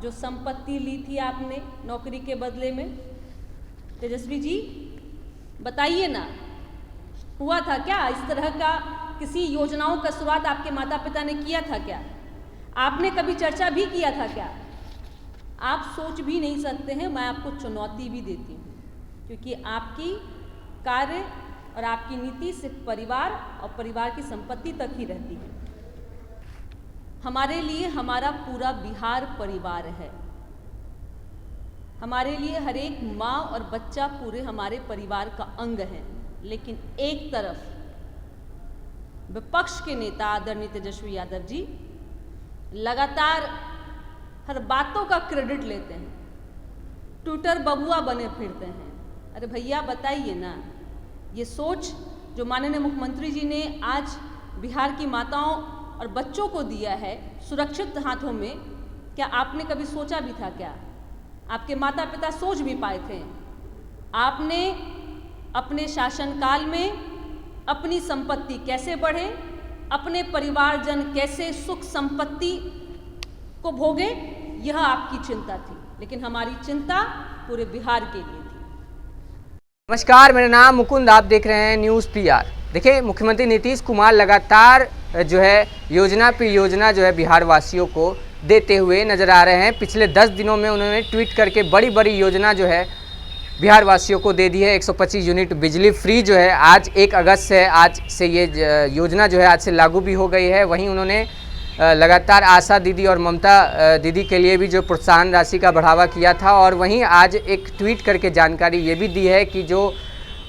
जो संपत्ति ली थी आपने नौकरी के बदले में। तेजस्वी जी बताइए ना, हुआ था क्या इस तरह का, किसी योजनाओं का शुरुआत आपके माता पिता ने किया था क्या? आपने कभी चर्चा भी किया था क्या? आप सोच भी नहीं सकते हैं। मैं आपको चुनौती भी देती हूँ, क्योंकि आपकी कार्य और आपकी नीति सिर्फ परिवार और परिवार की संपत्ति तक ही रहती है। हमारे लिए हमारा पूरा बिहार परिवार है। हमारे लिए हर एक माँ और बच्चा पूरे हमारे परिवार का अंग है। लेकिन एक तरफ विपक्ष के नेता आदरणीय तेजस्वी यादव जी लगातार हर बातों का क्रेडिट लेते हैं, ट्विटर बबुआ बने फिरते हैं। अरे भैया बताइए ना, ये सोच जो माननीय मुख्यमंत्री जी ने आज बिहार की माताओं और बच्चों को दिया है सुरक्षित हाथों में, क्या आपने कभी सोचा भी था क्या? आपके माता पिता सोच भी पाए थे? आपने अपने शासनकाल में अपनी संपत्ति कैसे बढ़े, अपने परिवारजन कैसे सुख संपत्ति को भोगे, यह आपकी चिंता थी। लेकिन हमारी चिंता पूरे बिहार के लिए थी। नमस्कार, मेरा नाम मुकुंद, आप देख रहे हैं न्यूज़ PR। देखिए, मुख्यमंत्री नीतीश कुमार लगातार जो है योजना पे योजना जो है बिहार वासियों को देते हुए नज़र आ रहे हैं। पिछले 10 दिनों में उन्होंने ट्वीट करके बड़ी बड़ी योजना जो है बिहार वासियों को दे दी है। 125 यूनिट बिजली फ्री जो है आज 1 अगस्त से, आज से ये योजना जो है आज से लागू भी हो गई है। वहीं उन्होंने लगातार आशा दीदी और ममता दीदी के लिए भी जो प्रोत्साहन राशि का बढ़ावा किया था, और वहीं आज एक ट्वीट करके जानकारी ये भी दी है कि जो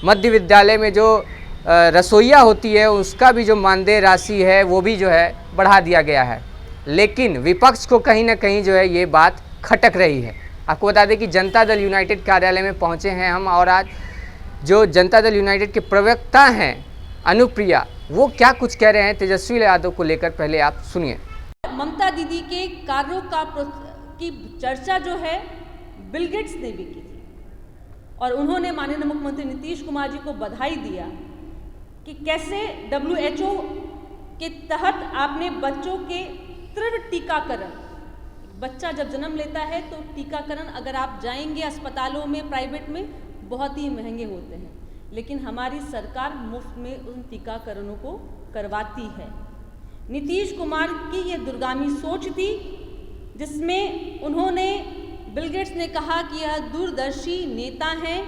मध्य विद्यालय में जो रसोइया होती है उसका भी जो मानदेय राशि है वो भी जो है बढ़ा दिया गया है। लेकिन विपक्ष को कहीं ना कहीं जो है ये बात खटक रही है। आपको बता दें कि जनता दल यूनाइटेड कार्यालय में पहुंचे हैं हम, और आज जो जनता दल यूनाइटेड के प्रवक्ता हैं अनुप्रिया, वो क्या कुछ कह रहे हैं तेजस्वी यादव को लेकर, पहले आप सुनिए। ममता दीदी के कार्यों की चर्चा जो है बिल गेट्स ने भी की थी, और उन्होंने माननीय मुख्यमंत्री नीतीश कुमार जी को बधाई दिया कि कैसे WHO के तहत आपने बच्चों के तीव्र टीकाकरण, बच्चा जब जन्म लेता है तो टीकाकरण अगर आप जाएंगे अस्पतालों में प्राइवेट में बहुत ही महंगे होते हैं, लेकिन हमारी सरकार मुफ्त में उन टीकाकरणों को करवाती है। नीतीश कुमार की ये दूरगामी सोच थी, जिसमें उन्होंने, बिल गेट्स ने कहा कि यह दूरदर्शी नेता हैं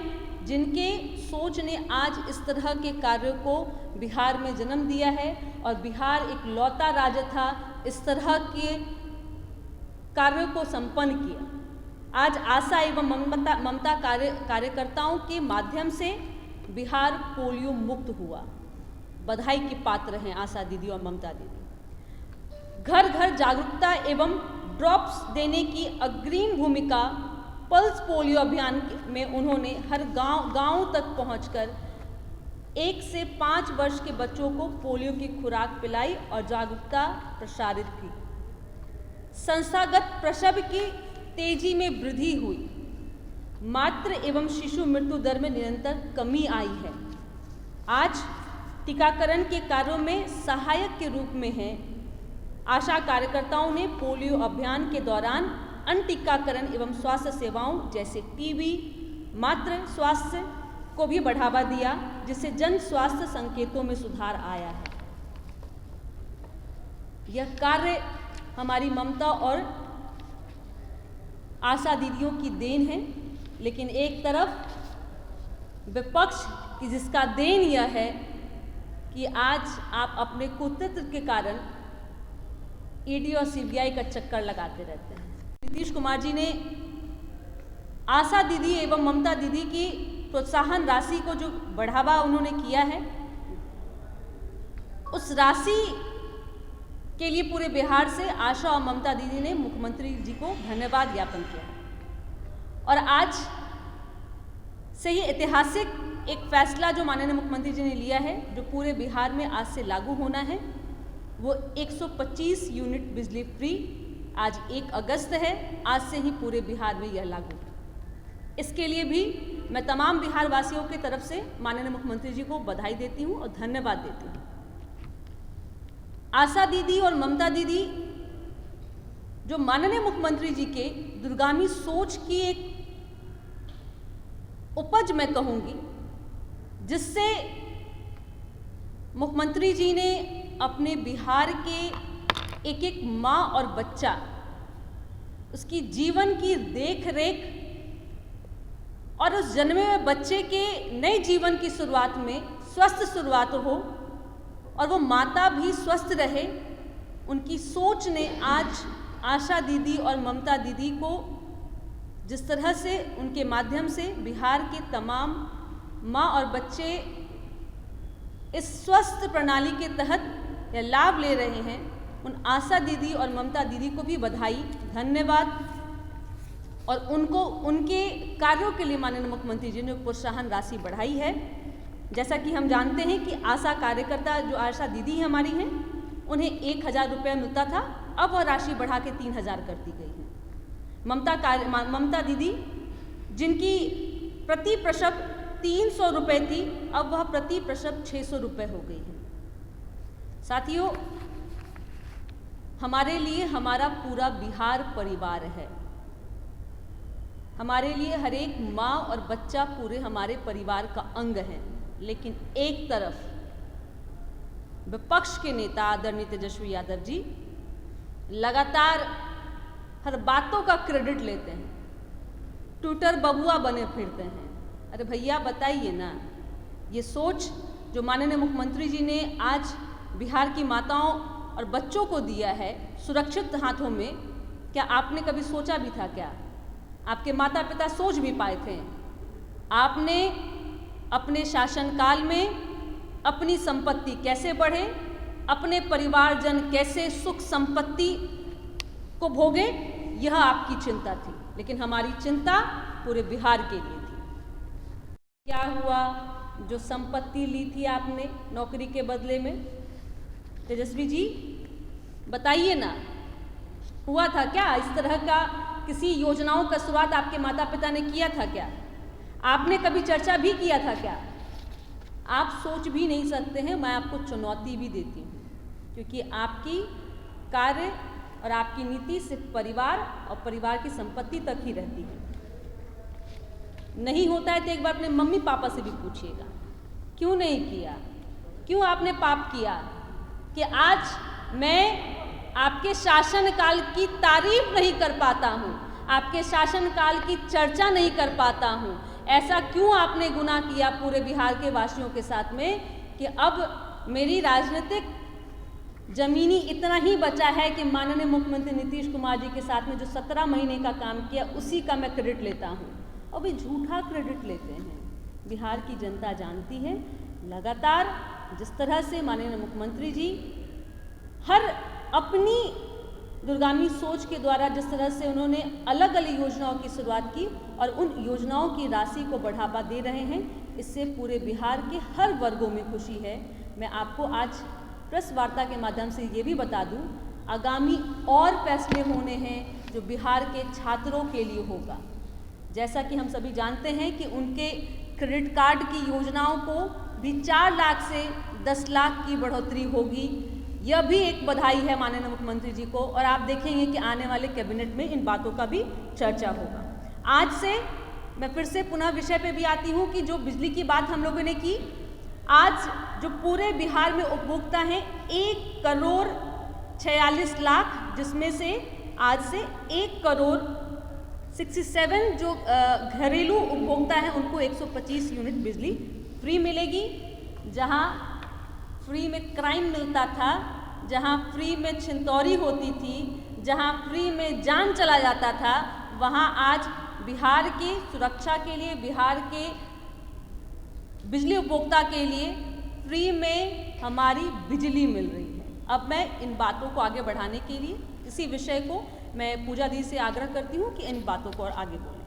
जिनके सोच ने आज इस तरह के कार्यों को बिहार में जन्म दिया है, और बिहार एक लौता राज्य था इस तरह के कार्यों को संपन्न किया। आज आशा एवं ममता कार्यकर्ताओं के माध्यम से बिहार पोलियो मुक्त हुआ। बधाई के पात्र हैं आशा दीदी और ममता दीदी। घर घर जागरूकता एवं ड्रॉप्स देने की अग्रणी भूमिका पल्स पोलियो अभियान में उन्होंने हर गांव तक पहुंचकर 1 से 5 वर्ष के बच्चों को पोलियो की खुराक पिलाई और जागरूकता प्रसारित की। संस्थागत प्रसव की तेजी में वृद्धि हुई। मातृ एवं शिशु मृत्यु दर में निरंतर कमी आई है। आज टीकाकरण के कार्यों में सहायक के रूप में है। आशा कार्यकर्ताओं ने पोलियो अभियान के दौरान अन्य टीकाकरण एवं स्वास्थ्य सेवाओं जैसे TB, मातृ स्वास्थ्य को भी बढ़ावा दिया, जिससे जन स्वास्थ्य संकेतों में सुधार आया है। यह कार्य हमारी ममता और आशा दीदियों की देन है, लेकिन एक तरफ विपक्ष की जिसका देन यह है कि आज आप अपने कुतंत्र के कारण ED और CBI का चक्कर लगाते रहते हैं। नीतीश कुमार जी ने आशा दीदी एवं ममता दीदी की प्रोत्साहन राशि को जो बढ़ावा उन्होंने किया है, उस राशि के लिए पूरे बिहार से आशा और ममता दीदी ने मुख्यमंत्री जी को धन्यवाद ज्ञापन किया। और आज से ये ऐतिहासिक एक फैसला जो माननीय मुख्यमंत्री जी ने लिया है, जो पूरे बिहार में आज से लागू होना है, वो 125 यूनिट बिजली फ्री आज 1 अगस्त है। आज से ही पूरे बिहार में यह लागू है। इसके लिए भी मैं तमाम बिहार वासियों की तरफ से माननीय मुख्यमंत्री जी को बधाई देती हूँ और धन्यवाद देती हूँ। आशा दीदी और ममता दीदी जो माननीय मुख्यमंत्री जी के दूरगामी सोच की एक उपज मैं कहूँगी, जिससे मुख्यमंत्री जी ने अपने बिहार के एक एक माँ और बच्चा, उसकी जीवन की देख रेख और उस जन्मे हुए बच्चे के नए जीवन की शुरुआत में स्वस्थ शुरुआत हो और वो माता भी स्वस्थ रहे, उनकी सोच ने आज आशा दीदी और ममता दीदी को जिस तरह से उनके माध्यम से बिहार के तमाम माँ और बच्चे इस स्वस्थ प्रणाली के तहत या लाभ ले रहे हैं, उन आशा दीदी और ममता दीदी को भी बधाई, धन्यवाद। और उनको उनके कार्यों के लिए माननीय मुख्यमंत्री जी ने प्रोत्साहन राशि बढ़ाई है। जैसा कि हम जानते हैं कि आशा कार्यकर्ता जो आशा दीदी हमारी हैं, उन्हें 1000 रुपया मिलता था, अब वह राशि बढ़ा के 3000 कर दी गई है। ममता दीदी जिनकी प्रति प्रसव 300 रुपये थी, अब वह प्रति प्रसव 600 रुपये हो गई है। साथियों, हमारे लिए हमारा पूरा बिहार परिवार है। हमारे लिए हर एक माँ और बच्चा पूरे हमारे परिवार का अंग है। लेकिन एक तरफ विपक्ष के नेता आदरणीय तेजस्वी यादव जी लगातार हर बातों का क्रेडिट लेते हैं, ट्विटर बबुआ बने फिरते हैं। अरे भैया बताइए ना, ये सोच जो माननीय मुख्यमंत्री जी ने आज बिहार की माताओं और बच्चों को दिया है सुरक्षित हाथों में, क्या आपने कभी सोचा भी था? क्या आपके माता पिता सोच भी पाए थे? आपने अपने शासनकाल में अपनी संपत्ति कैसे बढ़े, अपने परिवारजन कैसे सुख संपत्ति को भोगे, यह आपकी चिंता थी। लेकिन हमारी चिंता पूरे बिहार के लिए थी। क्या हुआ? जो संपत्ति ली थी आपने नौकरी के बदले में, तेजस्वी जी बताइए ना, हुआ था क्या? इस तरह का किसी योजनाओं का शुरुआत आपके माता पिता ने किया था क्या? आपने कभी चर्चा भी किया था क्या? आप सोच भी नहीं सकते हैं। मैं आपको चुनौती भी देती हूँ, क्योंकि आपकी कार्य और आपकी नीति सिर्फ परिवार और परिवार की संपत्ति तक ही रहती है। नहीं होता है तो एक बार अपने मम्मी पापा से भी पूछिएगा, क्यों नहीं किया? क्यों आपने पाप किया कि आज मैं आपके शासनकाल की तारीफ नहीं कर पाता हूँ, आपके शासनकाल की चर्चा नहीं कर पाता हूँ? ऐसा क्यों आपने गुनाह किया पूरे बिहार के वासियों के साथ में कि अब मेरी राजनीतिक जमीनी इतना ही बचा है कि माननीय मुख्यमंत्री नीतीश कुमार जी के साथ में जो 17 महीने का काम किया उसी का मैं क्रेडिट लेता हूँ? और भी झूठा क्रेडिट लेते हैं। बिहार की जनता जानती है, लगातार जिस तरह से माननीय मुख्यमंत्री जी हर अपनी दूरगामी सोच के द्वारा जिस तरह से उन्होंने अलग अलग योजनाओं की शुरुआत की और उन योजनाओं की राशि को बढ़ावा दे रहे हैं, इससे पूरे बिहार के हर वर्गों में खुशी है। मैं आपको आज प्रेस वार्ता के माध्यम से ये भी बता दूं, आगामी और फैसले होने हैं जो बिहार के छात्रों के लिए होगा। जैसा कि हम सभी जानते हैं कि उनके क्रेडिट कार्ड की योजनाओं को भी 4 लाख से 10 लाख की बढ़ोतरी होगी। यह भी एक बधाई है माननीय मुख्यमंत्री जी को, और आप देखेंगे कि आने वाले कैबिनेट में इन बातों का भी चर्चा होगा। आज से मैं फिर से पुनः विषय पे भी आती हूँ कि जो बिजली की बात हम लोगों ने की, आज जो पूरे बिहार में उपभोक्ता हैं 1,46 लाख, जिसमें से आज से 1,67 जो घरेलू उपभोक्ता हैं उनको 125 यूनिट बिजली फ्री मिलेगी। जहाँ फ्री में क्राइम मिलता था, जहाँ फ्री में छिनतौरी होती थी, जहाँ फ्री में जान चला जाता था, वहाँ आज बिहार की सुरक्षा के लिए, बिहार के बिजली उपभोक्ता के लिए फ्री में हमारी बिजली मिल रही है। अब मैं इन बातों को आगे बढ़ाने के लिए इसी विषय को मैं पूजा दी से आग्रह करती हूँ कि इन बातों को और आगे बढ़ाएं।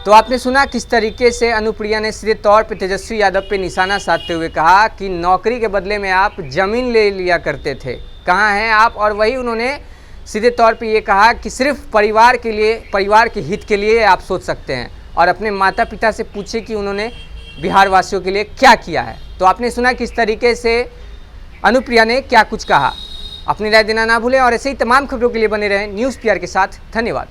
तो आपने सुना किस तरीके से अनुप्रिया ने सीधे तौर पे तेजस्वी यादव पे निशाना साधते हुए कहा कि नौकरी के बदले में आप जमीन ले लिया करते थे, कहाँ हैं आप? और वही उन्होंने सीधे तौर पे ये कहा कि सिर्फ परिवार के लिए, परिवार के हित के लिए आप सोच सकते हैं, और अपने माता पिता से पूछे कि उन्होंने बिहार वासियों के लिए क्या किया है। तो आपने सुना किस तरीके से अनुप्रिया ने क्या कुछ कहा। अपनी राय देना ना भूलें और ऐसे ही तमाम खबरों के लिए बने रहें न्यूज़ पीआर के साथ। धन्यवाद।